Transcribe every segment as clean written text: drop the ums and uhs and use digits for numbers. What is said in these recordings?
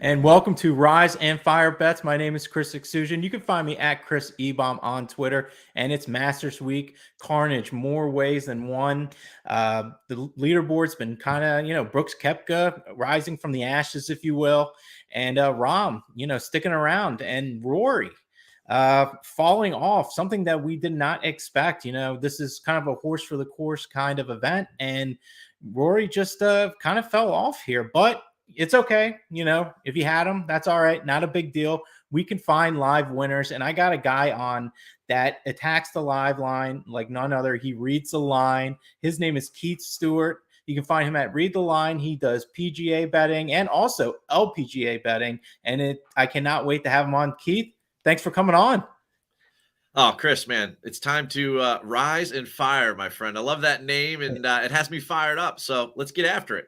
And welcome to Rise and Fire Bets. My name is Chris Exusion. You can find me at Chris Ebom on Twitter, and it's Masters Week. Carnage, more ways than one. The leaderboard's been kind of, Brooks Koepka rising from the ashes, if you will, and Rahm, sticking around, and Rory falling off, something that we did not expect. This is kind of a horse for the course kind of event, and Rory just kind of fell off here, but it's okay. If you had them, that's all right. Not a big deal. We can find live winners. And I got a guy on that attacks the live line like none other. He reads the line. His name is Keith Stewart. You can find him at Read the Line. He does PGA betting and also LPGA betting. And I cannot wait to have him on. Keith, thanks for coming on. Oh, Chris, man, it's time to rise and fire, my friend. I love that name, and it has me fired up. So let's get after it.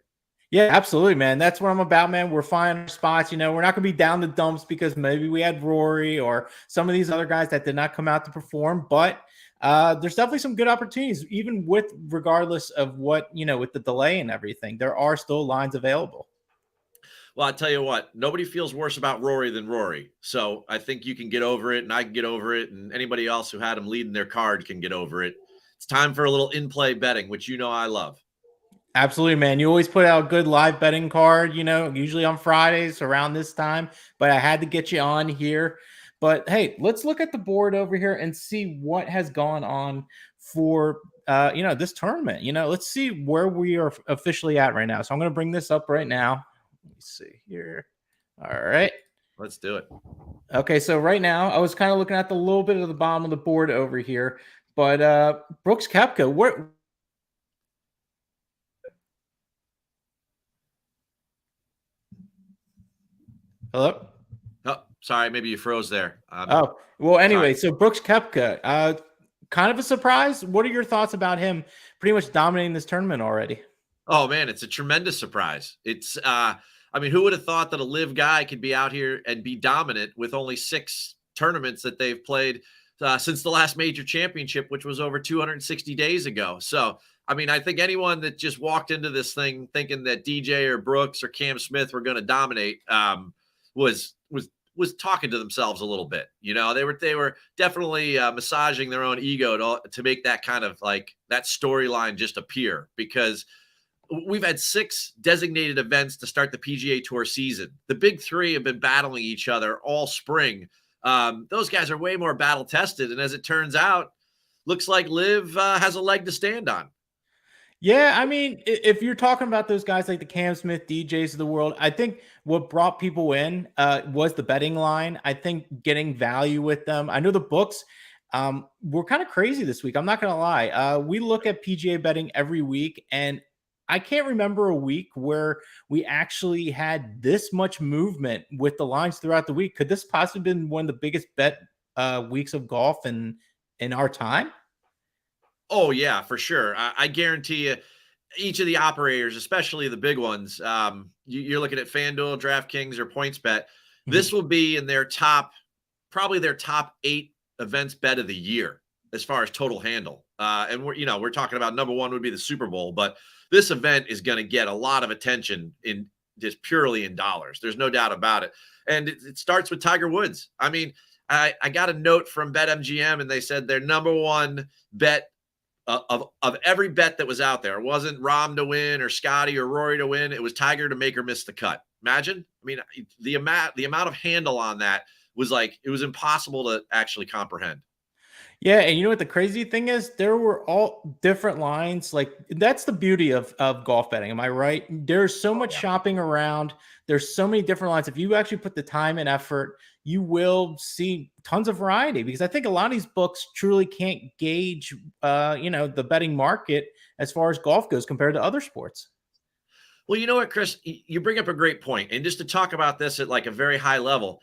Yeah, absolutely, man. That's what I'm about, man. We're finding our spots. We're not going to be down the dumps because maybe we had Rory or some of these other guys that did not come out to perform. But there's definitely some good opportunities, even regardless of what, with the delay and everything. There are still lines available. Well, I tell you what, nobody feels worse about Rory than Rory. So I think you can get over it, and I can get over it, and anybody else who had him leading their card can get over it. It's time for a little in-play betting, which I love. Absolutely, man. You always put out a good live betting card, usually on Fridays around this time, but I had to get you on here. But hey, let's look at the board over here and see what has gone on for this tournament. Let's see where we are officially at right now. So I'm going to bring this up right now. Let me see here. All right. Let's do it. Okay, so right now I was kind of looking at the little bit of the bottom of the board over here, but Brooks Koepka, where Hello? Oh, sorry. Maybe you froze there. Well, anyway, so Brooks Koepka, kind of a surprise. What are your thoughts about him pretty much dominating this tournament already? Oh, man, it's a tremendous surprise. It's, who would have thought that a live guy could be out here and be dominant with only 6 tournaments that they've played since the last major championship, which was over 260 days ago. So, I think anyone that just walked into this thing thinking that DJ or Brooks or Cam Smith were going to dominate was talking to themselves a little bit. They were definitely massaging their own ego to make that kind of like that storyline just appear, because we've had 6 designated events to start the PGA Tour season. The big 3 have been battling each other all spring. Those guys are way more battle tested, and as it turns out, looks like Liv has a leg to stand on. Yeah, if you're talking about those guys like the Cam Smith, DJs of the world, I think what brought people in was the betting line. I think getting value with them. I know the books were kind of crazy this week. I'm not going to lie. We look at PGA betting every week, and I can't remember a week where we actually had this much movement with the lines throughout the week. Could this possibly have been one of the biggest bet weeks of golf in our time? Oh, yeah, for sure. I guarantee you, each of the operators, especially the big ones, you're looking at FanDuel, DraftKings, or PointsBet. This will be in probably their top 8 events bet of the year as far as total handle. And we're talking about number 1 would be the Super Bowl, but this event is going to get a lot of attention in just purely in dollars. There's no doubt about it. And it starts with Tiger Woods. I got a note from BetMGM, and they said their number 1 bet of every bet that was out there. It wasn't Rahm to win or Scotty or Rory to win. It was Tiger to make or miss the cut. Imagine. The amount of handle on that was like, it was impossible to actually comprehend. Yeah, and you know what the crazy thing is? There were all different lines. Like, that's the beauty of golf betting. Am I right? There's so much shopping around. There's so many different lines. If you actually put the time and effort, you will see tons of variety, because I think a lot of these books truly can't gauge the betting market as far as golf goes compared to other sports. Well, you know what, Chris? You bring up a great point. And just to talk about this at like a very high level,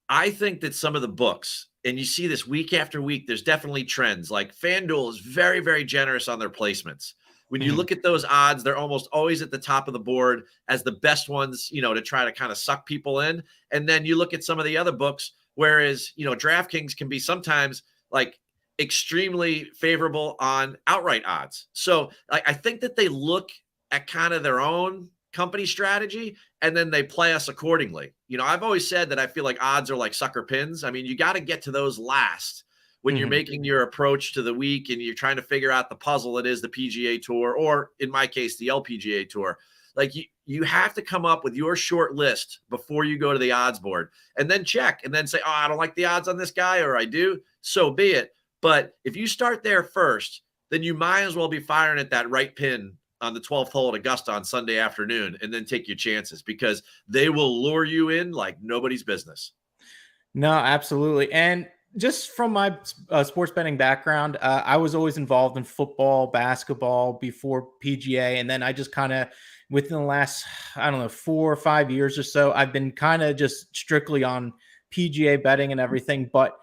I think that some of the books, and you see this week after week, there's definitely trends. Like FanDuel is very, very generous on their placements. When you look at those odds, they're almost always at the top of the board as the best ones, to try to kind of suck people in. And then you look at some of the other books, whereas, DraftKings can be sometimes like extremely favorable on outright odds. So I think that they look at kind of their own company strategy, and then they play us accordingly. I've always said that I feel like odds are like sucker pins. I mean, you got to get to those last when you're making your approach to the week and you're trying to figure out the puzzle that is the PGA Tour, or in my case, the LPGA Tour. Like you have to come up with your short list before you go to the odds board, and then check and then say, oh, I don't like the odds on this guy, or I do. So be it. But if you start there first, then you might as well be firing at that right pin on the 12th hole at Augusta on Sunday afternoon, and then take your chances, because they will lure you in like nobody's business. No, absolutely. And just from my sports betting background, I was always involved in football, basketball before PGA. And then I just kind of, within the last, I don't know, 4 or 5 years or so, I've been kind of just strictly on PGA betting and everything. But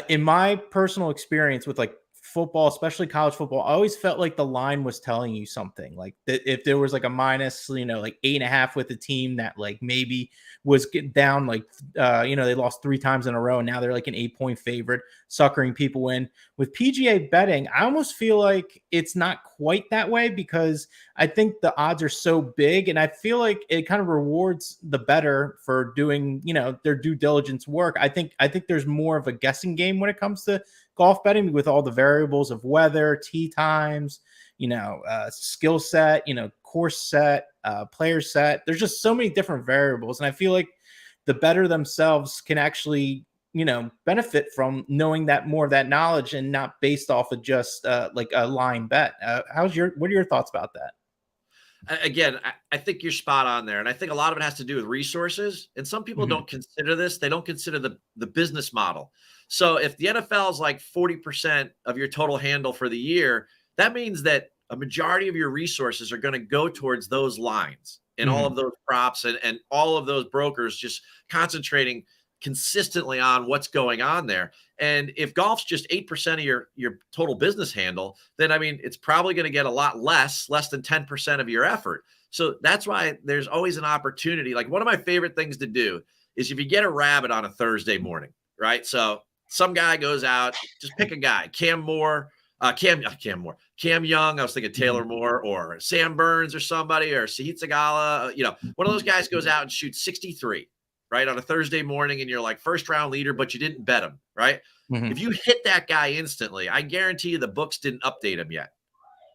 in my personal experience with like football, especially college football, I always felt like the line was telling you something. Like that if there was like a minus, like 8.5 with a team that like maybe was getting down, like they lost 3 times in a row and now they're like an 8-point favorite, suckering people in. With PGA betting, I almost feel like it's not quite that way, because I think the odds are so big, and I feel like it kind of rewards the bettor for doing, their due diligence work. I think there's more of a guessing game when it comes to golf betting, with all the variables of weather, tee times, skill set, course set, player set. There's just so many different variables. And I feel like the bettor themselves can actually, benefit from knowing that more of that knowledge, and not based off of just like a line bet. What are your thoughts about that? Again, I think you're spot on there. And I think a lot of it has to do with resources. And some people don't consider this. They don't consider the business model. So if the NFL is like 40% of your total handle for the year, that means that a majority of your resources are going to go towards those lines and all of those props, and all of those brokers just concentrating consistently on what's going on there. And if golf's just 8% of your total business handle, then I mean, it's probably going to get a lot less than 10% of your effort. So that's why there's always an opportunity. Like, one of my favorite things to do is, if you get a rabbit on a Thursday morning, right? So some guy goes out, just pick a guy, Cam Young. I was thinking Taylor Moore, or Sam Burns, or somebody, or Sahith Sagala. One of those guys goes out and shoots 63, right, on a Thursday morning, and you're like first round leader, but you didn't bet him, right? If you hit that guy instantly, I guarantee you the books didn't update him yet,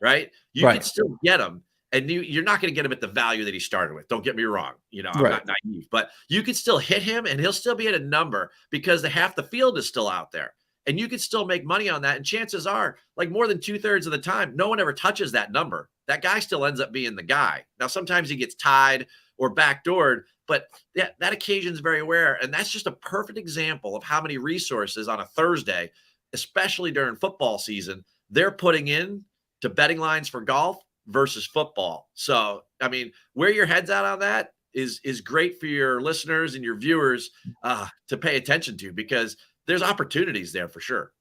right? You can still get him, and you're not going to get him at the value that he started with. Don't get me wrong. I'm not naive, but you could still hit him, and he'll still be at a number, because half the field is still out there. And you could still make money on that. And chances are, like, more than 2/3 of the time, no one ever touches that number. That guy still ends up being the guy. Now, sometimes he gets tied or backdoored, but that occasion is very rare. And that's just a perfect example of how many resources on a Thursday, especially during football season, they're putting in to betting lines for golf versus football. So, I mean, where your head's at on that is great for your listeners and your viewers to pay attention to, because there's opportunities there for sure.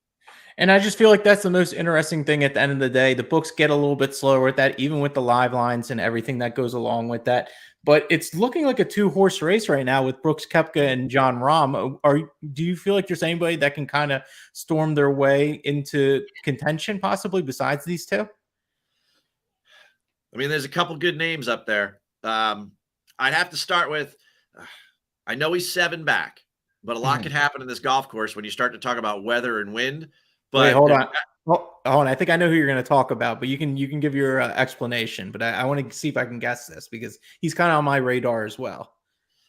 And I just feel like that's the most interesting thing at the end of the day. The books get a little bit slower with that, even with the live lines and everything that goes along with that. But it's looking like a 2-horse race right now with Brooks Koepka and Jon Rahm. Do you feel like there's anybody that can kind of storm their way into contention, possibly, besides these two? I mean, there's a couple good names up there. I'd have to start with, I know he's 7 back, but a lot can happen in this golf course when you start to talk about weather and wind. But wait, hold on. Hold on. I think I know who you're going to talk about, but you can give your explanation. But I want to see if I can guess this, because he's kind of on my radar as well.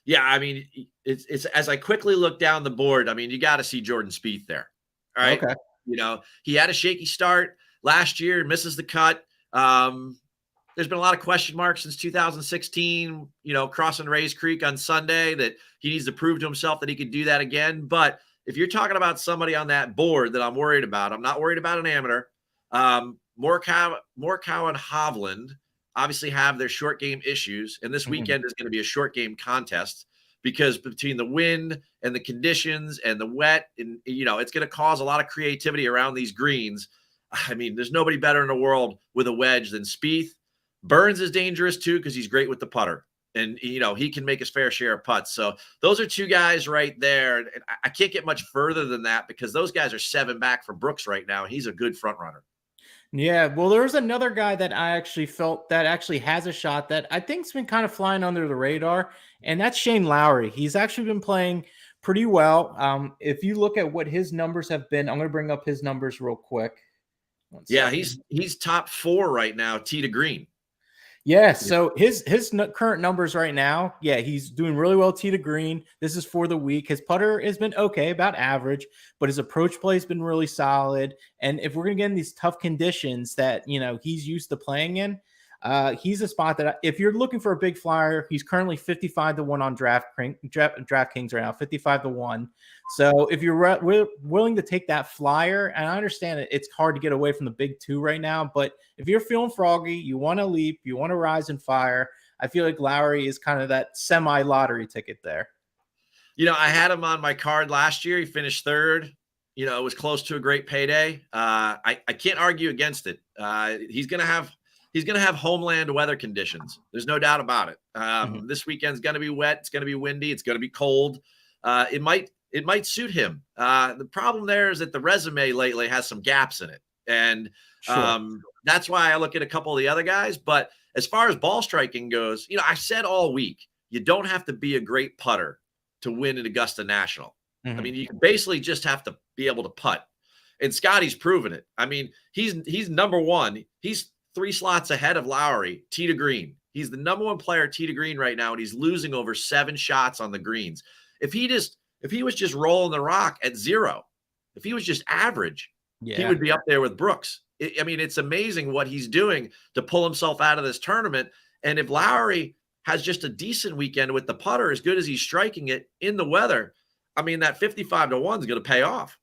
Yeah, I mean, it's as I quickly look down the board, I mean, you got to see Jordan Spieth there. All right. Okay. He had a shaky start last year, misses the cut. There's been a lot of question marks since 2016, crossing Rays Creek on Sunday, that he needs to prove to himself that he could do that again. But if you're talking about somebody on that board that I'm worried about, I'm not worried about an amateur. Morikawa and Hovland obviously have their short game issues, and this weekend is going to be a short game contest, because between the wind and the conditions and the wet, and it's going to cause a lot of creativity around these greens. I mean, there's nobody better in the world with a wedge than Spieth. Burns is dangerous too, because he's great with the putter, and he can make his fair share of putts. So those are 2 guys right there, and I can't get much further than that, because those guys are 7 back for Brooks right now. He's a good front runner. Yeah, well, there's another guy that I actually felt that actually has a shot that I think's been kind of flying under the radar, and that's Shane Lowry. He's actually been playing pretty well. If you look at what his numbers have been, I'm going to bring up his numbers real quick. One Yeah, second. he's top 4 right now, tee to green. Yeah, so his current numbers right now, yeah, he's doing really well tee to green. This is for the week. His putter has been okay, about average, but his approach play has been really solid. And if we're gonna get in these tough conditions that he's used to playing in, he's a spot that if you're looking for a big flyer, he's currently 55-1 on DraftKings right now, 55-1. So if you're willing to take that flyer, and I understand it's hard to get away from the big two right now, but if you're feeling froggy, you want to leap, you want to rise and fire, I feel like Lowry is kind of that semi-lottery ticket there. I had him on my card last year. He finished third. It was close to a great payday. I can't argue against it. He's gonna have homeland weather conditions. There's no doubt about it. This weekend's gonna be wet. It's gonna be windy. It's gonna be cold. It might suit him. The problem there is that the resume lately has some gaps in it, and that's why I look at a couple of the other guys. But as far as ball striking goes, I said all week, you don't have to be a great putter to win at Augusta National. I mean, you basically just have to be able to putt. And Scotty's proven it. I mean, he's number one. He's 3 slots ahead of Lowry, tee to green. He's the number one player tee to green right now, and he's losing over 7 shots on the greens. If he was just rolling the rock at 0, if he was just average, he would be up there with Brooks. I mean, it's amazing what he's doing to pull himself out of this tournament. And if Lowry has just a decent weekend with the putter, as good as he's striking it in the weather, I mean, that 55-1 is going to pay off.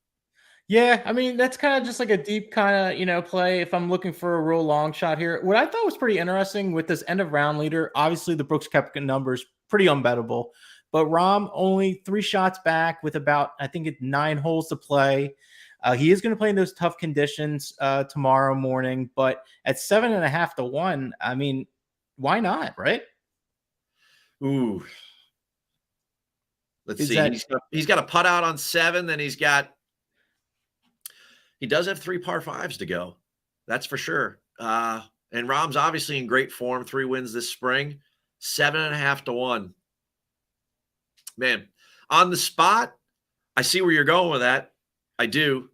Yeah, I mean, that's kind of just like a deep kind of, play if I'm looking for a real long shot here. What I thought was pretty interesting with this end of round leader, obviously the Brooks Koepka numbers pretty unbettable, but Rahm only 3 shots back with about, I think it's 9 holes to play. He is going to play in those tough conditions tomorrow morning, but at 7.5-1, I mean, why not, right? Ooh. Let's see. He's got a putt out on 7, then he does have 3 par 5s to go. That's for sure. And Rahm's obviously in great form, 3 wins this spring, 7.5-1. Man, on the spot, I see where you're going with that. I do.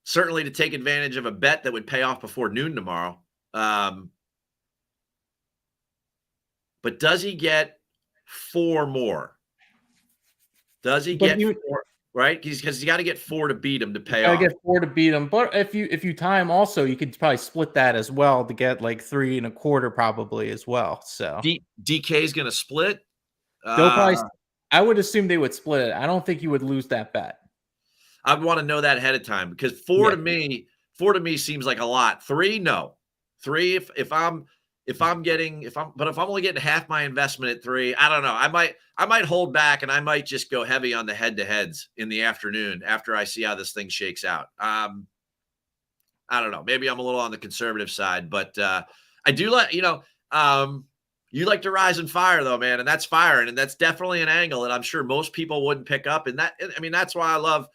Certainly to take advantage of a bet that would pay off before noon tomorrow. But does he get 4 more? Does he get 4? Right? Because he's got to get 4 to beat him to pay off. Get 4 to beat him. But if you tie him also, you could probably split that as well to get like 3.25 probably as well. So DK's going to split. They'll probably. I would assume they would split it. I don't think you would lose that bet. I'd want to know that ahead of time because 4 to me seems like a lot. 3, no. 3 if I'm only getting half my investment at 3, I don't know. I might hold back and I might just go heavy on the head-to-heads in the afternoon after I see how this thing shakes out. I don't know. Maybe I'm a little on the conservative side, but I do like, you like to rise and fire though, man, and that's firing, and that's definitely an angle that I'm sure most people wouldn't pick up. And that's why I love,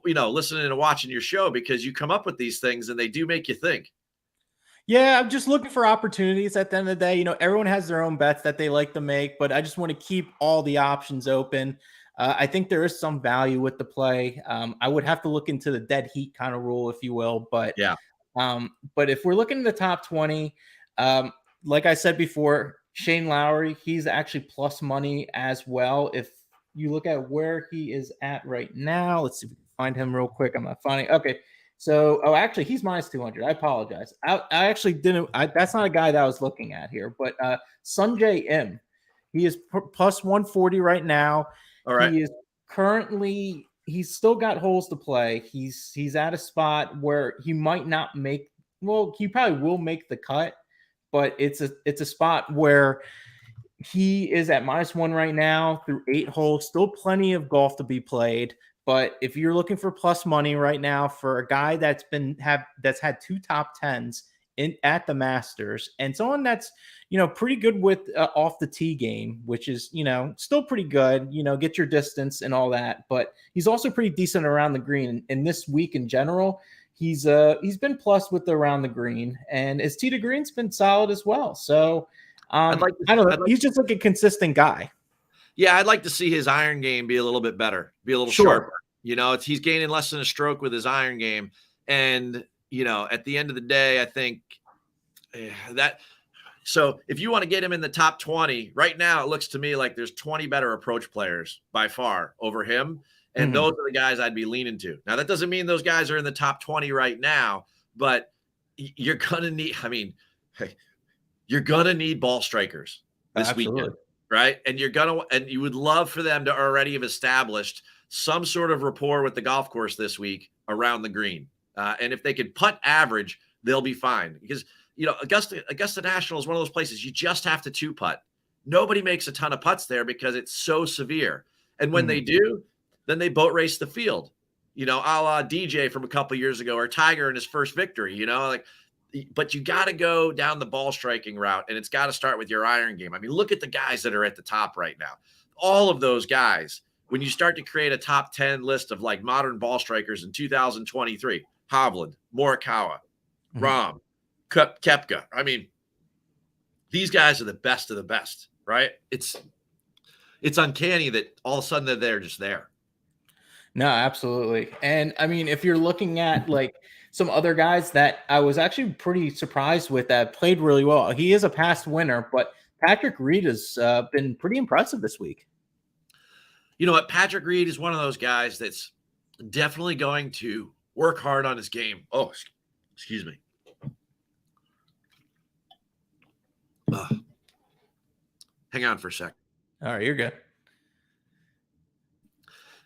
listening and watching your show, because you come up with these things and they do make you think. Yeah, I'm just looking for opportunities at the end of the day. Everyone has their own bets that they like to make, but I just want to keep all the options open. I think there is some value with the play. I would have to look into the dead heat kind of rule, if you will. But yeah. But if we're looking at the top 20, like I said before, Shane Lowry, he's actually plus money as well. If you look at where he is at right now, let's see if we can find him real quick. I'm not finding. Okay. So, actually, he's minus 200. I apologize. I actually didn't. That's not a guy that I was looking at here. But Sungjae Im, he is plus 140 right now. All right. He is currently. He's still got holes to play. He's at a spot where he might not make. Well, he probably will make the cut, but it's a spot where he is at -1 right now through 8 holes. Still plenty of golf to be played. But if you're looking for plus money right now for a guy that's had 2 top 10s at the Masters, and someone that's pretty good with off the tee game, which is still pretty good, get your distance and all that, but he's also pretty decent around the green. And this week in general, he's been plus with the around the green, and his tee to green's been solid as well. So I don't know. He's just like a consistent guy. Yeah, I'd like to see his iron game be a little bit better, be a little sharper. You know, he's gaining less than a stroke with his iron game. And, you know, at the end of the day, I think that – so if you want to get him in the top 20, right now it looks to me like there's 20 better approach players by far over him. And those are the guys I'd be leaning to. Now, that doesn't mean those guys are in the top 20 right now, but you're going to need – I mean, you're going to need ball strikers this weekend. Right. And you would love for them to already have established some sort of rapport with the golf course this week around the green. And if they could putt average, they'll be fine because, you know, Augusta National is one of those places you just have to two putt. Nobody makes a ton of putts there because it's so severe. And when they do, then they boat race the field, you know, a la DJ from a couple of years ago or Tiger in his first victory, you know, like, but you got to go down the ball striking route, and it's got to start with your iron game. I mean, look at the guys that are at the top right now. All of those guys, when you start to create a top 10 list of like modern ball strikers in 2023, Hovland, Morikawa, Rahm, Koepka. I mean, these guys are the best of the best, right? It's uncanny that all of a sudden they're just there. No, absolutely. And I mean, if you're looking at like some other guys that I was actually pretty surprised with that played really well, he is a past winner, but Patrick Reed has been pretty impressive this week. You know what? Patrick Reed is one of those guys that's definitely going to work hard on his game. Oh, excuse me. Hang on for a sec. All right, you're good.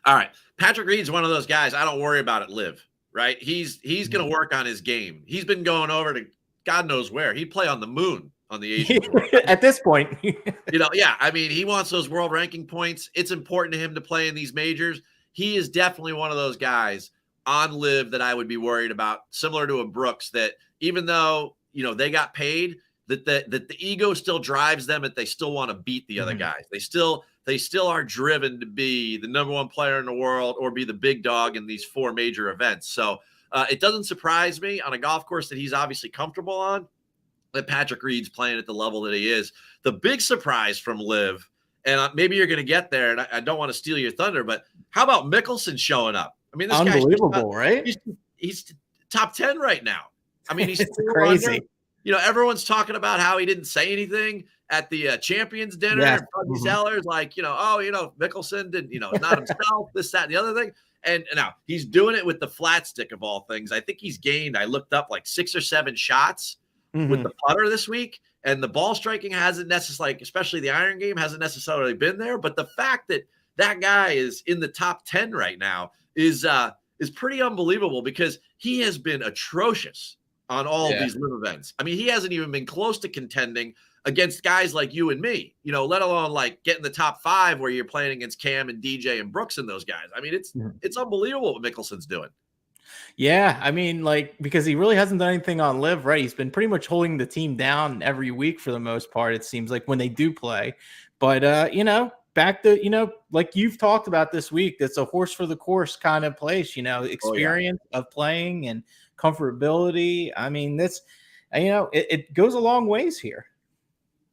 All right. Patrick Reed's one of those guys I don't worry about at LIV, right? He's going to work on his game. He's been going over to God knows where. He'd play on the moon on the Asian Tour. At this point. You know, yeah. I mean, he wants those world ranking points. It's important to him to play in these majors. He is definitely one of those guys on LIV that I would be worried about, similar to a Brooks, that even though, you know, they got paid, that the ego still drives them, that they still want to beat the other guys. They still are driven to be the number one player in the world or be the big dog in these four major events. So it doesn't surprise me on a golf course that he's obviously comfortable on that Patrick Reed's playing at the level that he is. The big surprise from LIV, and maybe you're going to get there, and I don't want to steal your thunder, but how about Mickelson showing up? I mean, this unbelievable, right? He's top 10 right now. I mean, he's crazy. Under. You know, everyone's talking about how he didn't say anything at the champions dinner. Yes. Buggy Sellers, like, you know, oh, you know, Mickelson did, you know, not himself, this, that, and the other thing. And now he's doing it with the flat stick of all things. I think he's gained, I looked up, like 6 or 7 shots with the putter this week. And the ball striking hasn't necessarily, especially the iron game, hasn't necessarily been there. But the fact that that guy is in the top 10 right now is pretty unbelievable because he has been atrocious on all of these LIV events. I mean, he hasn't even been close to contending against guys like you and me, you know, let alone like getting the top 5 where you're playing against Cam and DJ and Brooks and those guys. I mean, it's unbelievable what Mickelson's doing. Yeah, I mean, like, because he really hasn't done anything on LIV, right? He's been pretty much holding the team down every week for the most part, it seems like, when they do play. But, you know, back to, you know, like you've talked about this week, that's a horse for the course kind of place, you know, experience of playing and comfortability. I mean, that's, you know, it goes a long ways here.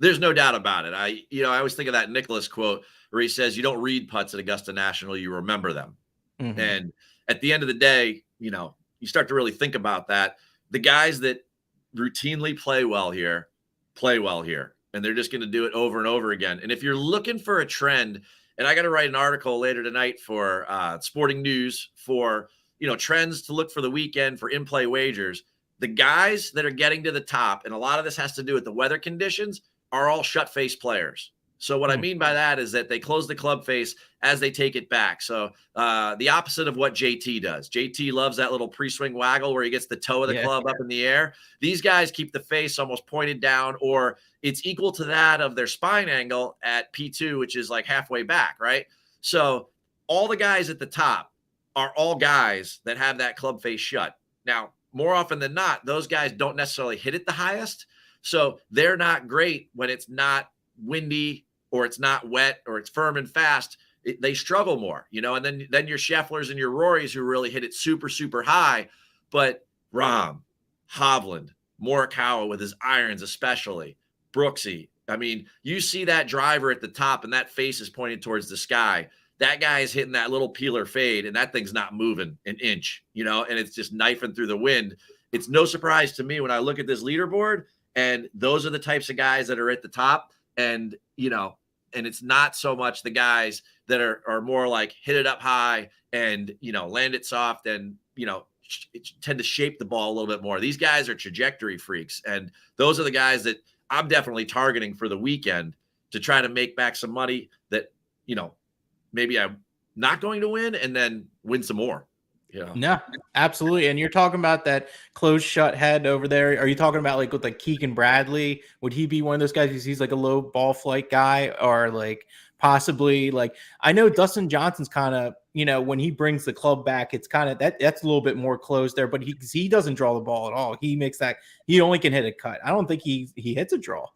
There's no doubt about it. I always think of that Nicholas quote where he says, you don't read putts at Augusta National, you remember them. And at the end of the day, you know, you start to really think about that. The guys that routinely play well here, and they're just going to do it over and over again. And if you're looking for a trend, and I got to write an article later tonight for Sporting News for, you know, trends to look for the weekend for in-play wagers, the guys that are getting to the top, and a lot of this has to do with the weather conditions, are all shut-face players. So what I mean by that is that they close the club face as they take it back. So the opposite of what JT does. JT loves that little pre-swing waggle where he gets the toe of the club up in the air. These guys keep the face almost pointed down, or it's equal to that of their spine angle at P2, which is like halfway back, right? So all the guys at the top are all guys that have that club face shut. Now, more often than not, those guys don't necessarily hit it the highest. So they're not great when it's not windy or it's not wet or it's firm and fast. They struggle more, you know, and then your Schefflers and your Rorys who really hit it super, super high. But Rahm, Hovland, Morikawa with his irons, especially Brooksy. I mean, you see that driver at the top and that face is pointed towards the sky. That guy is hitting that little peeler fade and that thing's not moving an inch, and it's just knifing through the wind. It's no surprise to me when I look at this leaderboard, and those are the types of guys that are at the top. And, and it's not so much the guys that are more like hit it up high and, land it soft and, tend to shape the ball a little bit more. These guys are trajectory freaks. And those are the guys that I'm definitely targeting for the weekend to try to make back some money that, maybe I'm not going to win and then win some more. No, absolutely. And you're talking about that closed shut head over there. Are you talking about like with like Keegan Bradley? Would he be one of those guys who's like a low ball flight guy, or like possibly like, I know Dustin Johnson's kind of, when he brings the club back, it's kind of that's a little bit more closed there, but he doesn't draw the ball at all. He makes that, he only can hit a cut. I don't think he hits a draw.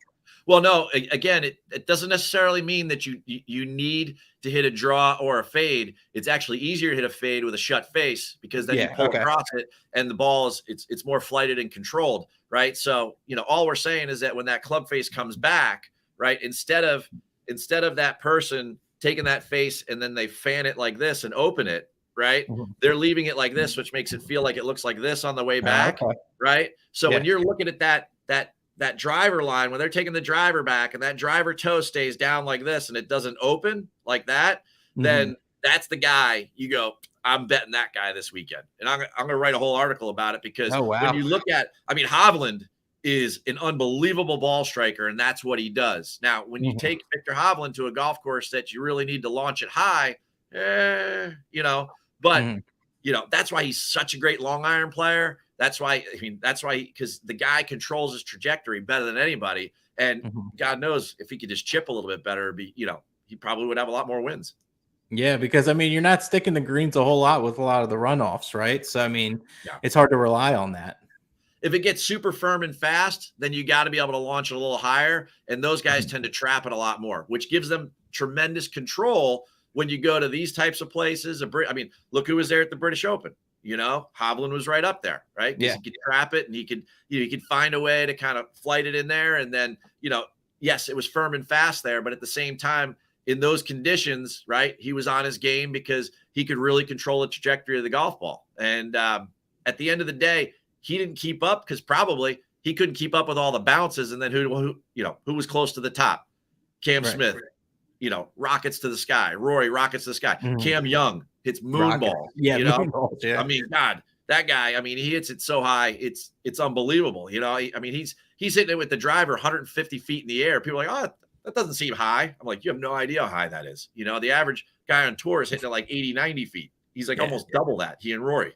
Well, no, again, it doesn't necessarily mean that you need to hit a draw or a fade. It's actually easier to hit a fade with a shut face because then you pull across it and the ball is it's more flighted and controlled, right? So, all we're saying is that when that club face comes back, right, instead of that person taking that face and then they fan it like this and open it, right? Mm-hmm. They're leaving it like this, which makes it feel like it looks like this on the way back, right? So when you're looking at that driver line, when they're taking the driver back and that driver toe stays down like this and it doesn't open like that, then that's the guy you go, I'm betting that guy this weekend. And I'm going to write a whole article about it because when you look at, Hovland is an unbelievable ball striker, and that's what he does. Now, when you take Victor Hovland to a golf course that you really need to launch it high, that's why he's such a great long iron player. That's why, because the guy controls his trajectory better than anybody. And God knows if he could just chip a little bit better, he probably would have a lot more wins. Yeah, because you're not sticking the greens a whole lot with a lot of the runoffs, right? So, it's hard to rely on that. If it gets super firm and fast, then you got to be able to launch it a little higher. And those guys tend to trap it a lot more, which gives them tremendous control when you go to these types of places. Look who was there at the British Open. Hovland was right up there, right? Yeah. He could trap it and he could find a way to kind of flight it in there. And then, yes, it was firm and fast there, but at the same time, in those conditions, right, he was on his game because he could really control the trajectory of the golf ball. And at the end of the day, he didn't keep up because probably he couldn't keep up with all the bounces. And then who was close to the top? Cam Smith, rockets to the sky. Rory, rockets to the sky. Cam Young hits moonball. Yeah, moonballs, yeah. God, that guy, he hits it so high, it's unbelievable. He's hitting it with the driver 150 feet in the air. People are like, oh, that doesn't seem high. I'm like, you have no idea how high that is. The average guy on tour is hitting it like 80, 90 feet. He's like almost double that, he and Rory.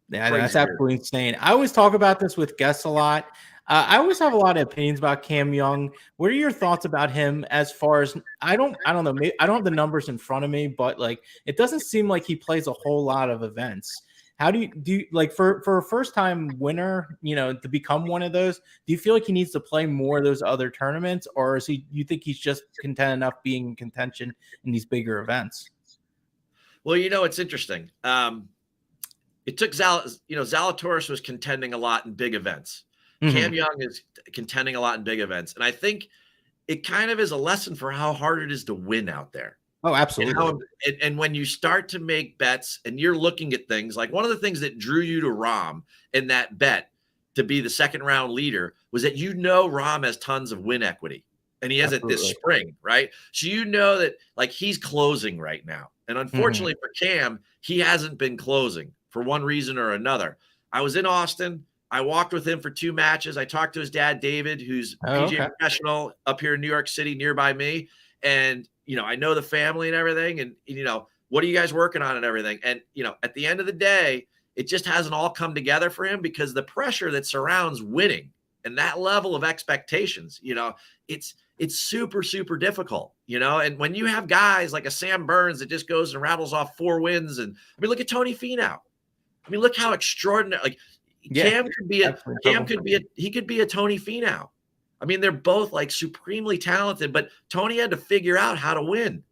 Yeah, that's absolutely insane. I always talk about this with guests a lot. I always have a lot of opinions about Cam Young. What are your thoughts about him as far as I don't know, maybe I don't have the numbers in front of me, but like it doesn't seem like he plays a whole lot of events. How do you like for a first time winner, to become one of those, do you feel like he needs to play more of those other tournaments, or you think he's just content enough being in contention in these bigger events? Well, it's interesting. It took Zalatoris was contending a lot in big events. Cam Young is contending a lot in big events. And I think it kind of is a lesson for how hard it is to win out there. Oh, absolutely. And when you start to make bets and you're looking at things like one of the things that drew you to Rahm in that bet to be the second round leader was that Rahm has tons of win equity and he has it this spring, right? So that like he's closing right now. And unfortunately for Cam, he hasn't been closing for one reason or another. I was in Austin. I walked with him for 2 matches. I talked to his dad, David, who's PGA professional up here in New York City, nearby me. And, I know the family and everything. And, what are you guys working on and everything? And, at the end of the day, it just hasn't all come together for him because the pressure that surrounds winning and that level of expectations, it's super, super difficult, and when you have guys like a Sam Burns that just goes and rattles off 4 wins. And look at Tony Finau. Look how extraordinary, like, Cam could be a Tony Finau. They're both like supremely talented, but Tony had to figure out how to win.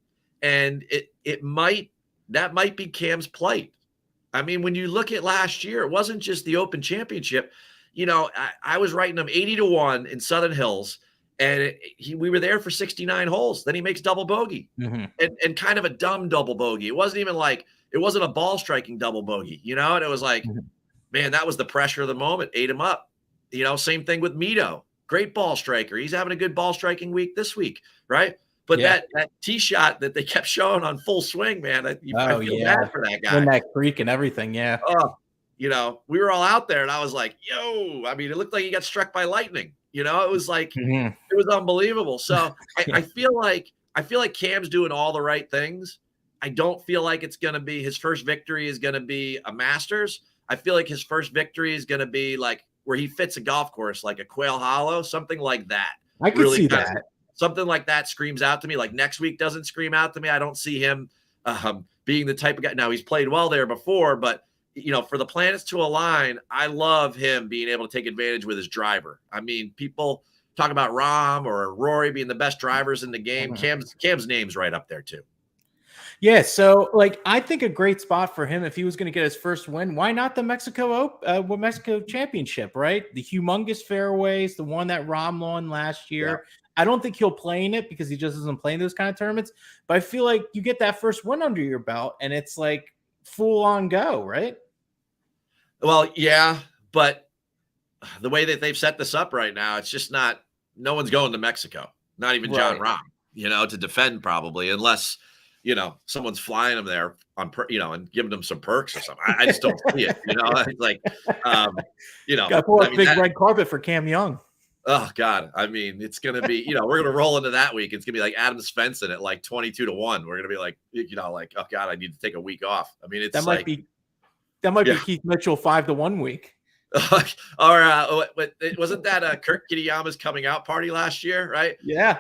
And that might be Cam's plight. I mean, when you look at last year, it wasn't just the Open Championship. I was writing him 80-1 in Southern Hills, and we were there for 69 holes. Then he makes double bogey, Mm-hmm. and kind of a dumb double bogey. It wasn't even like it wasn't a ball striking double bogey, and it was like, Mm-hmm. man, that was the pressure of the moment, ate him up. Same thing with Mito, great ball striker. He's having a good ball striking week this week, right? But Yeah. that tee shot that they kept showing on full swing, man, I feel bad for that guy. In that creek and everything, yeah. Oh, we were all out there, and I was like, "Yo!" I mean, it looked like he got struck by lightning. It was like Mm-hmm. it was unbelievable. So I feel like Cam's doing all the right things. I don't feel like it's going to be his first victory is going to be a Masters. I feel like his first victory is going to be like where he fits a golf course, like a Quail Hollow, something like that. I could see that. Something like that screams out to me. Like next week doesn't scream out to me. I don't see him being the type of guy. Now he's played well there before, but for the planets to align, I love him being able to take advantage with his driver. I mean, people talk about Rahm or Rory being the best drivers in the game. Mm-hmm. Cam's name's right up there too. Yeah, so I think a great spot for him if he was going to get his first win. Why not the Mexico Championship, right? The humongous fairways, the one that Rahm won last year. Yeah. I don't think he'll play in it because he just doesn't play in those kind of tournaments. But I feel like you get that first win under your belt, and it's like full on go, right? Well, yeah, but the way that they've set this up right now, it's just not. No one's going to Mexico. Not even John Rahm, to defend probably, unless. Someone's flying them there on, and giving them some perks or something. I just don't see it. It's like, got to pull up big red carpet for Cam Young. Oh God. I mean, it's going to be, we're going to roll into that week. It's going to be like Adam Svensson at like 22-1. We're going to be like, oh God, I need to take a week off. I mean, it's that might be Keith Mitchell 5-1 week. Or wasn't that Kurt Kitayama's coming out party last year, right? Yeah.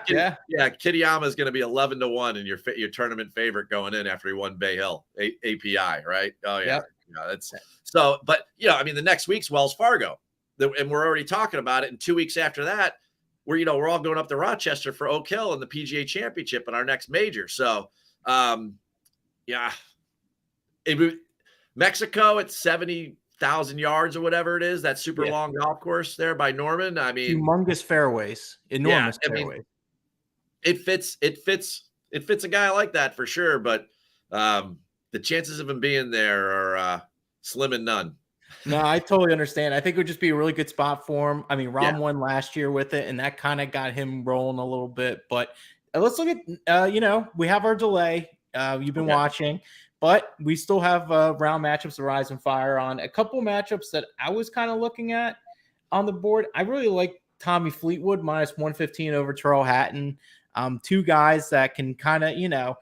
Kitayama is going to be 11-1 and your tournament favorite going in after he won Bay Hill API, right? Oh yeah, that's so. But I mean, the next week's Wells Fargo, and we're already talking about it. And 2 weeks after that, we're all going up to Rochester for Oak Hill and the PGA Championship in our next major. So, Mexico at 70,000 yards or whatever it is, that super long golf course there by Norman. I mean, humongous fairways, enormous fairways. Mean, it fits a guy like that for sure, but the chances of him being there are slim and none. No, I totally understand. I think it would just be a really good spot for him. I mean, Rahm won last year with it, and that kind of got him rolling a little bit. But let's look at, we have our delay. You've been watching. But we still have round matchups of Rise and Fire on. A couple matchups that I was kind of looking at on the board. I really like Tommy Fleetwood -115 over Tyrrell Hatton. Two guys that can kind of,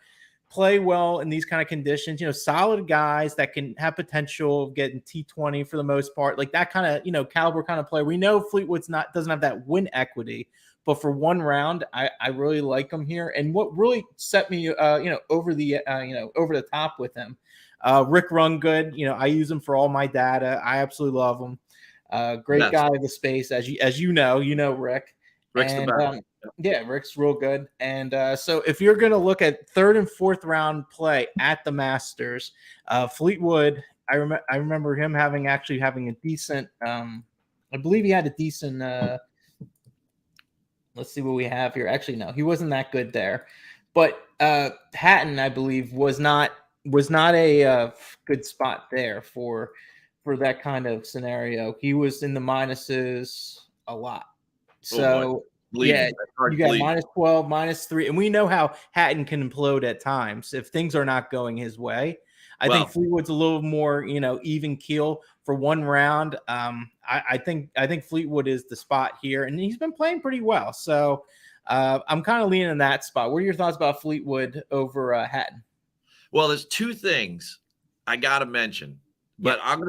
play well in these kind of conditions. Solid guys that can have potential of getting T20 for the most part. Like that kind of, caliber kind of player. We know Fleetwood's doesn't have that win equity. But for one round, I really like him here. And what really set me, over the top with him, Rick Rungood. I use him for all my data. I absolutely love him. Great guy in the space, as you know, Rick. Rick's the best. Yeah, Rick's real good. And so if you're going to look at third and fourth round play at the Masters, Fleetwood, I remember him having a decent. I believe he had a decent. Let's see what we have here. Actually, no, he wasn't that good there. But Hatton, I believe, was not a good spot there for that kind of scenario. He was in the minuses a lot. So you got -12, -3, and we know how Hatton can implode at times if things are not going his way. I think Fleetwood's a little more, even keel for one round. I think Fleetwood is the spot here, and he's been playing pretty well. So I'm kind of leaning in that spot. What are your thoughts about Fleetwood over Hatton? Well, there's two things I gotta mention, but I'm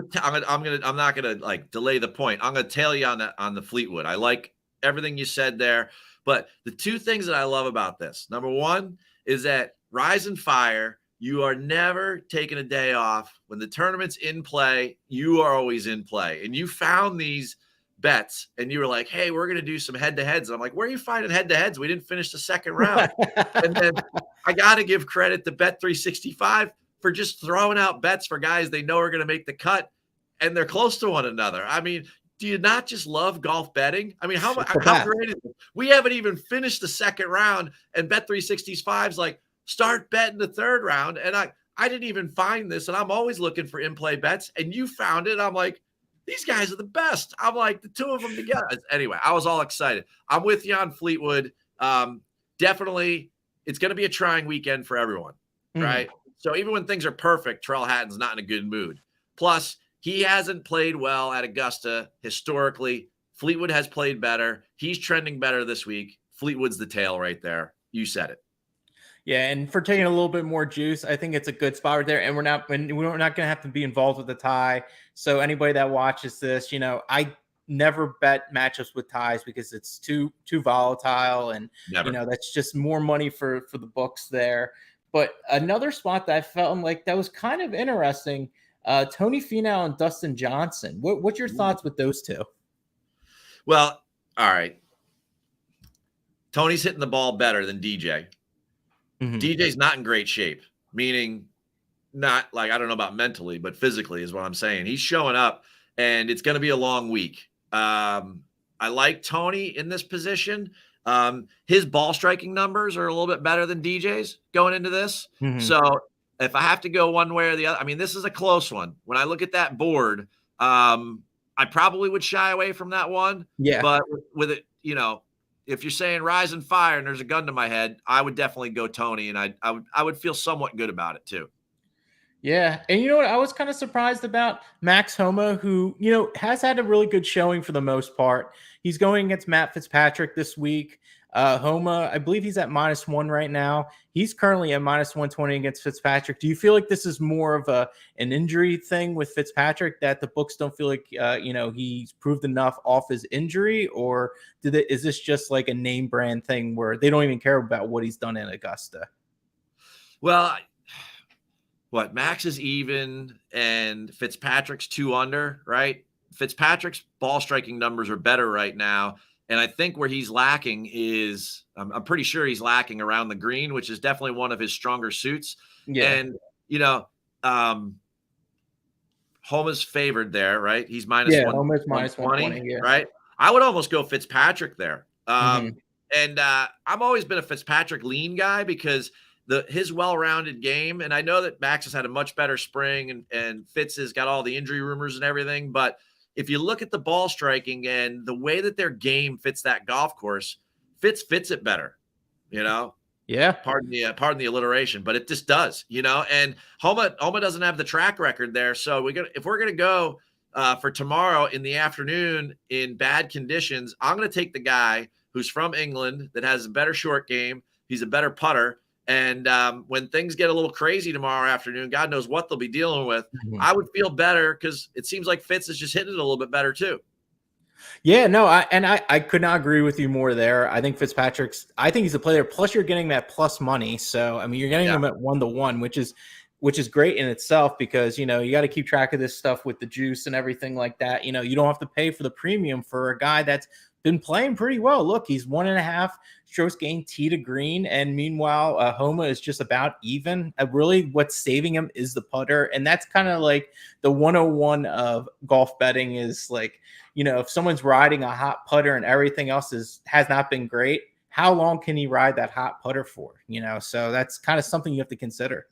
not gonna like delay the point. I'm gonna tell you on the Fleetwood. I like everything you said there, but the two things that I love about this, number one, is that Rise and Fire. You are never taking a day off. When the tournament's in play, you are always in play. And you found these bets and you were like, hey, we're going to do some head-to-heads. And I'm like, where are you finding head-to-heads? We didn't finish the second round. And then I got to give credit to Bet365. for just throwing out bets for guys they know are going to make the cut and they're close to one another. I mean, do you not just love golf betting? I mean, how great is it? We haven't even finished the second round, and Bet365's like, start betting the third round. And I didn't even find this, and I'm always looking for in-play bets, and you found it. I'm like, these guys are the best. I'm like, the two of them together. Anyway, I was all excited. I'm with you on Fleetwood. Definitely, it's going to be a trying weekend for everyone, right? So even when things are perfect, Terrell Hatton's not in a good mood. Plus, he hasn't played well at Augusta historically. Fleetwood has played better. He's trending better this week. Fleetwood's the tail right there. You said it. Yeah, and for taking a little bit more juice, I think it's a good spot right there. And we're not going to have to be involved with the tie. So anybody that watches this, I never bet matchups with ties because it's too volatile, and that's just more money for the books there. But another spot that I felt like that was kind of interesting. Tony Finau and Dustin Johnson. What's your thoughts with those two? Well, all right. Tony's hitting the ball better than DJ. DJ's not in great shape, meaning not like, I don't know about mentally, but physically is what I'm saying. He's showing up, and it's going to be a long week. I like Tony in this position. His ball striking numbers are a little bit better than DJ's going into this. So if I have to go one way or the other, I mean, this is a close one. When I look at that board, I probably would shy away from that one. Yeah. But with it, if you're saying rise and fire and there's a gun to my head, I would definitely go Tony, and I would feel somewhat good about it too. Yeah. And you know what? I was kind of surprised about Max Homa, who, has had a really good showing for the most part. He's going against Matt Fitzpatrick this week. Homa, I believe he's at -1 right now. He's currently at -120 against Fitzpatrick. Do you feel like this is more of an injury thing with Fitzpatrick, that the books don't feel like, he's proved enough off his injury, or is this just like a name brand thing where they don't even care about what he's done in Augusta? Well, Max is even and Fitzpatrick's 2 under, right? Fitzpatrick's ball striking numbers are better right now. And I think where he's lacking is, I'm pretty sure he's lacking around the green, which is definitely one of his stronger suits. Yeah. And, Homa's favored there, right? He's Homa's -120, yeah. Right? I would almost go Fitzpatrick there. And I've always been a Fitzpatrick lean guy because his well-rounded game, and I know that Max has had a much better spring, and Fitz has got all the injury rumors and everything, but if you look at the ball striking and the way that their game fits that golf course, Fitz fits it better, Yeah. Pardon the alliteration, but it just does, and Homa doesn't have the track record there. So if we're gonna go for tomorrow in the afternoon in bad conditions, I'm gonna take the guy who's from England that has a better short game. He's a better putter. And when things get a little crazy tomorrow afternoon, God knows what they'll be dealing with. I would feel better because it seems like Fitz is just hitting it a little bit better too. Yeah, no, I could not agree with you more there. I think I think he's a player. Plus, you're getting that plus money. So, I mean, you're getting him at 1-1, which is great in itself because, you got to keep track of this stuff with the juice and everything like that. You don't have to pay for the premium for a guy that's been playing pretty well. Look, he's 1.5 strokes gained tee to green. And meanwhile, Homa is just about even. Really, what's saving him is the putter. And that's kind of like the 101 of golf betting is like, if someone's riding a hot putter and everything else has not been great, how long can he ride that hot putter for? So that's kind of something you have to consider.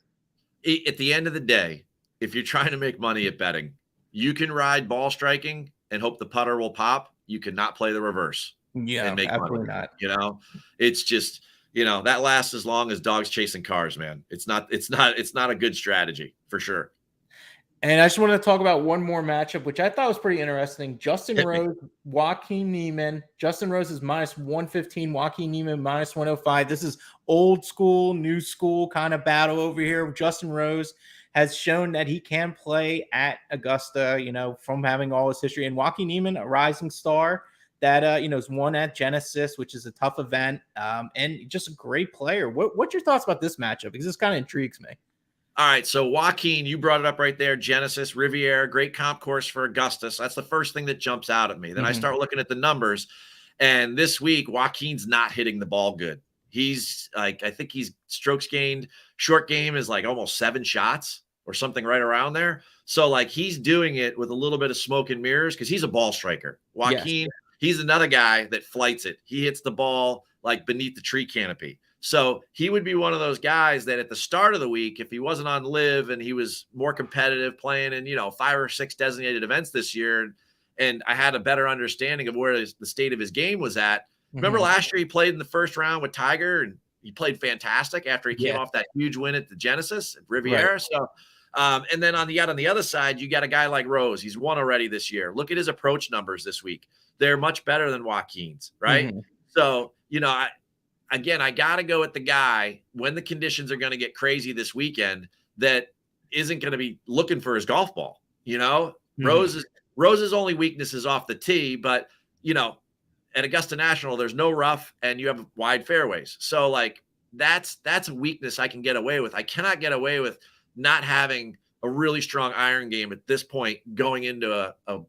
At the end of the day, if you're trying to make money at betting, you can ride ball striking and hope the putter will pop. You cannot play the reverse. Yeah, and make absolutely money. not. It's just, that lasts as long as dogs chasing cars, man. It's not a good strategy for sure. And I just want to talk about one more matchup, which I thought was pretty interesting. Justin Rose, Joaquin Niemann. Justin Rose is -115, Joaquin Niemann -105. This is old school, new school kind of battle over here. Justin Rose has shown that he can play at Augusta, from having all his history. And Joaquin Niemann, a rising star that, is won at Genesis, which is a tough event, and just a great player. What's your thoughts about this matchup? Because this kind of intrigues me. All right, so Joaquin, you brought it up right there. Genesis, Riviera, great comp course for Augusta. So that's the first thing that jumps out at me. Then I start looking at the numbers, and this week, Joaquin's not hitting the ball good. He's I think he's strokes gained Short game is like almost 7 shots or something right around there. So like he's doing it with a little bit of smoke and mirrors because he's a ball striker. Yes. Joaquin, he's another guy that flights it. He hits the ball like beneath the tree canopy. So he would be one of those guys that at the start of the week, if he wasn't on live and he was more competitive playing in, 5 or 6 designated events this year, and I had a better understanding of where the state of his game was at. Remember last year he played in the first round with Tiger and he played fantastic after he came off that huge win at the Genesis at Riviera. Right. So, and then on the other side, you got a guy like Rose. He's won already this year. Look at his approach numbers this week. They're much better than Joaquin's, right? So, I got to go with the guy when the conditions are going to get crazy this weekend that isn't going to be looking for his golf ball. Rose's only weakness is off the tee, but at Augusta National, there's no rough and you have wide fairways. So like that's a weakness I can get away with. I cannot get away with not having a really strong iron game at this point going into a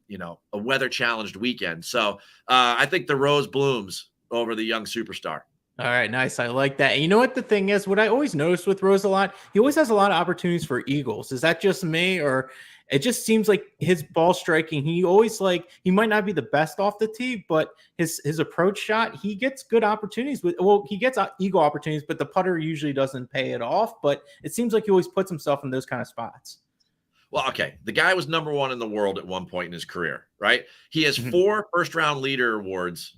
weather challenged weekend. So I think the Rose blooms over the young superstar. All right, nice. I like that. And you know what the thing is? What I always noticed with Rose a lot, he always has a lot of opportunities for eagles. Is that just me, or it just seems like his ball striking? He always he might not be the best off the tee, but his approach shot, he gets good opportunities with. Well, he gets eagle opportunities, but the putter usually doesn't pay it off. But it seems like he always puts himself in those kind of spots. Well, okay. The guy was number 1 in the world at one point in his career, right? He has 4 first-round leader awards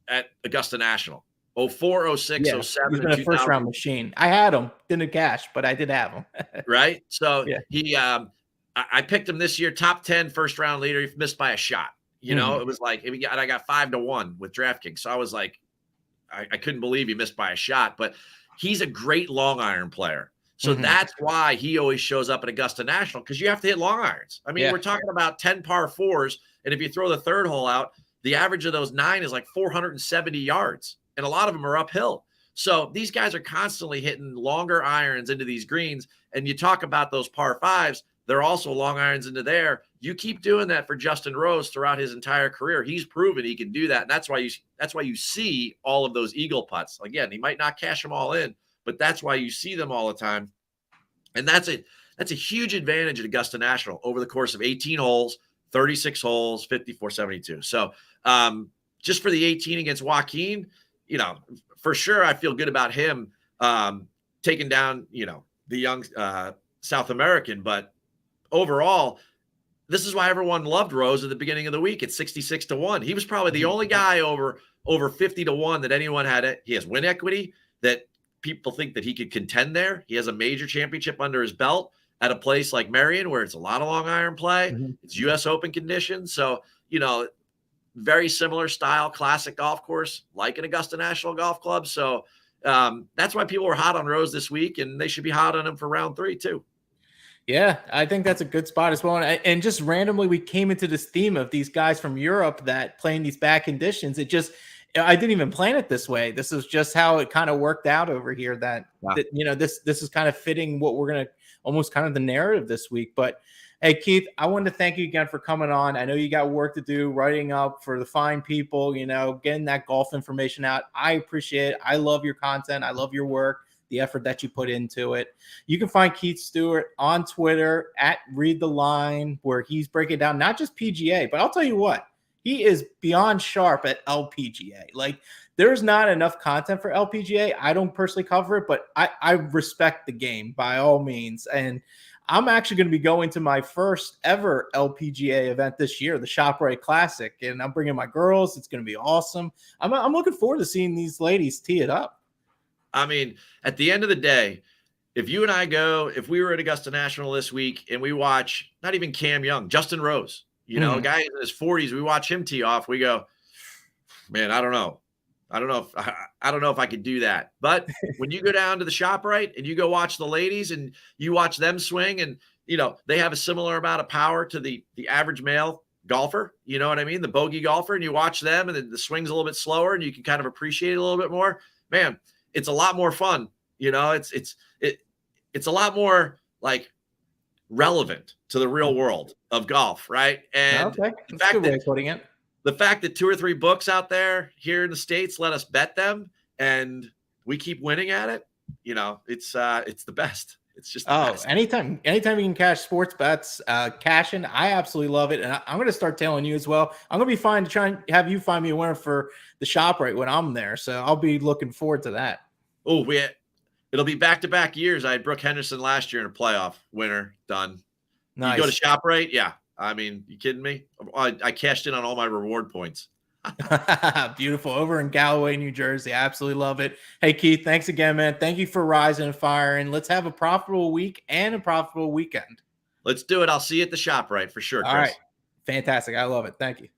at Augusta National. 04, 06, 07. He's been a first-round machine. I had him. Didn't cash, but I did have him. Right? So he I picked him this year, top 10 first-round leader. He missed by a shot. It was like I got 5-1 with DraftKings. So I was like, I couldn't believe he missed by a shot. But he's a great long iron player. So that's why he always shows up at Augusta National, because you have to hit long irons. I mean, we're talking about 10 par 4s, and if you throw the third hole out, the average of those 9 is like 470 yards, and a lot of them are uphill. So these guys are constantly hitting longer irons into these greens, and you talk about those par 5s, they're also long irons into there. You keep doing that for Justin Rose throughout his entire career. He's proven he can do that, and that's why you see all of those eagle putts. Again, he might not cash them all in, but that's why you see them all the time. And that's a huge advantage at Augusta National over the course of 18 holes, 36 holes, 54-72. So just for the 18 against Joaquin, for sure I feel good about him taking down, the young South American. But overall, this is why everyone loved Rose at the beginning of the week at 66-1. He was probably the only guy over 50-1 that anyone had. He has win equity that people think that he could contend there. He has a major championship under his belt at a place like Merion, where it's a lot of long iron play. It's U.S. Open conditions. So, very similar style, classic golf course, like an Augusta National Golf Club. So that's why people were hot on Rose this week, and they should be hot on him for round 3 too. Yeah, I think that's a good spot as well. And just randomly, we came into this theme of these guys from Europe that play in these bad conditions. I didn't even plan it this way. This is just how it kind of worked out over here. That this is kind of fitting what we're gonna almost kind of the narrative this week. But hey, Keith, I wanted to thank you again for coming on. I know you got work to do, writing up for the fine people, getting that golf information out. I appreciate it. I love your content. I love your work, the effort that you put into it. You can find Keith Stewart on Twitter at Read the Line, where he's breaking down not just PGA, but I'll tell you what, he is beyond sharp at LPGA. Like, there's not enough content for LPGA. I don't personally cover it, but I respect the game by all means. And I'm actually going to be going to my first ever LPGA event this year, the ShopRite Classic, and I'm bringing my girls. It's going to be awesome. I'm looking forward to seeing these ladies tee it up. I mean, at the end of the day, if you and I if we were at Augusta National this week and we watch not even Cam Young, Justin Rose, a guy in his 40s, we watch him tee off. We go, man, I don't know if I could do that. But when you go down to the ShopRite and you go watch the ladies and you watch them swing, and they have a similar amount of power to the average male golfer, you know what I mean? The bogey golfer, and you watch them and the swing's a little bit slower and you can kind of appreciate it a little bit more. Man, it's a lot more fun. It's a lot more like relevant to the real world of golf, right? And okay. That's a good way of putting it. The fact that 2 or 3 books out there here in the States let us bet them and we keep winning at it, it's the best. It's just the Oh, best. anytime you can cash sports bets, cashing, I absolutely love it. And I'm going to start telling you as well. I'm going to be fine to try and have you find me a winner for the shop right when I'm there. So I'll be looking forward to that. Oh, it'll be back-to-back years. I had Brooke Henderson last year in a playoff winner done. You go to Nice. ShopRite? Yeah. I mean, you kidding me? I cashed in on all my reward points. Beautiful. Over in Galloway, New Jersey. I absolutely love it. Hey, Keith, thanks again, man. Thank you for rising and firing. Let's have a profitable week and a profitable weekend. Let's do it. I'll see you at the ShopRite for sure, All Chris. right. Fantastic. I love it. Thank you.